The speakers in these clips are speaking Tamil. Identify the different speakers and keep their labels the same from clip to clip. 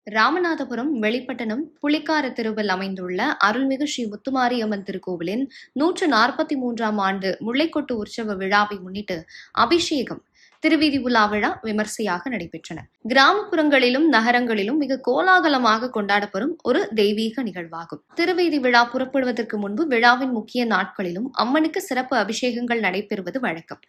Speaker 1: ராமநாதபுரம் வெளிப்பட்டணம் புலிக்கார தெருவில் அமைந்துள்ள அருள்மிகு ஸ்ரீ முத்துமாரியம்மன் திருக்கோவிலின் 143ஆம் ஆண்டு முல்லைக்கொட்டு உற்சவ விழாவை முன்னிட்டு அபிஷேகம், திருவீதி உலா விழா விமர்சையாக நடைபெற்றன. கிராமப்புறங்களிலும் நகரங்களிலும் மிக கோலாகலமாக கொண்டாடப்படும் ஒரு தெய்வீக நிகழ்வாகும். திருவீதி விழா புறப்படுவதற்கு முன்பு விழாவின் முக்கிய நாட்களிலும் அம்மனுக்கு சிறப்பு அபிஷேகங்கள் நடைபெறுவது வழக்கம்.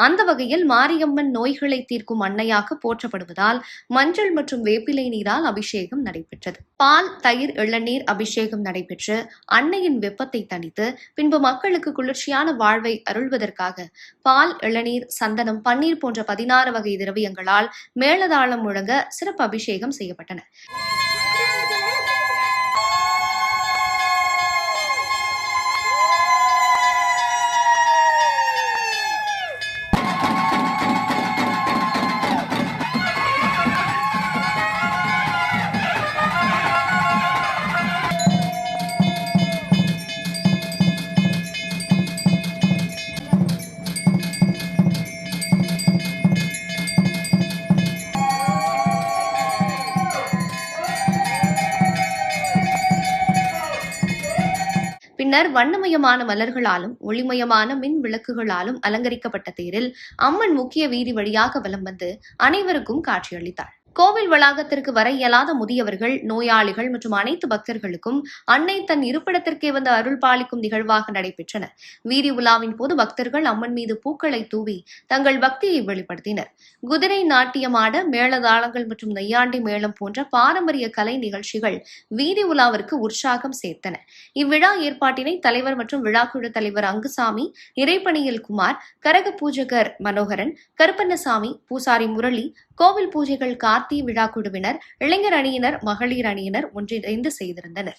Speaker 1: அந்த வகையில் மாரியம்மன் நோய்களை தீர்க்கும் அன்னையாக போற்றப்படுவதால் மஞ்சள் மற்றும் வேப்பிலை நீரால் அபிஷேகம் நடைபெற்றது. பால், தயிர், இளநீர் அபிஷேகம் நடைபெற்று அன்னையின் வெப்பத்தை தணித்து பின்பு மக்களுக்கு குளிர்ச்சியான வாழ்வை அருள்வதற்காக பால், இளநீர், சந்தனம், பன்னீர் போன்ற 16 வகை திரவியங்களால் மேளதாளம் முழங்க சிறப்பு அபிஷேகம் செய்யப்பட்டன. பின்னர் வண்ணமயமான மலர்களாலும் ஒளிமயமான மின் விளக்குகளாலும் அலங்கரிக்கப்பட்ட தேரில் அம்மன் முக்கிய வீதி வழியாக வலம் வந்து அனைவருக்கும் காட்சியளித்தார். கோவில் வளாகத்திற்கு வர இயலாத முதியவர்கள், நோயாளிகள் மற்றும் அனைத்து பக்தர்களுக்கும் அன்னை தன் இருப்பிடத்திற்கே வந்து அருள் பாலிக்கும் நிகழ்வாக நடைபெற்றன. வீதி உலாவின் போது பக்தர்கள் அம்மன் மீது பூக்களை தூவி தங்கள் பக்தியை வெளிப்படுத்தினர். குதிரை நாட்டியமாட, மேளதாளங்கள் மற்றும் நெய்யாண்டி மேளம் போன்ற பாரம்பரிய கலை நிகழ்ச்சிகள் வீதி உலாவிற்கு உற்சாகம் சேர்த்தன. இவ்விழா ஏற்பாட்டினை தலைவர் மற்றும் விழாக்குழு தலைவர் அங்குசாமி, இறைப்பணியில் குமார், கரக பூஜகர் மனோகரன், கருப்பண்ணசாமி, பூசாரி முரளி, கோவில் பூஜைகள் கார்த்தி, விழா குழுவினர், இளைஞர் அணியினர், மகளிர் அணியினர் ஒன்றிணைந்து செய்திருந்தனர்.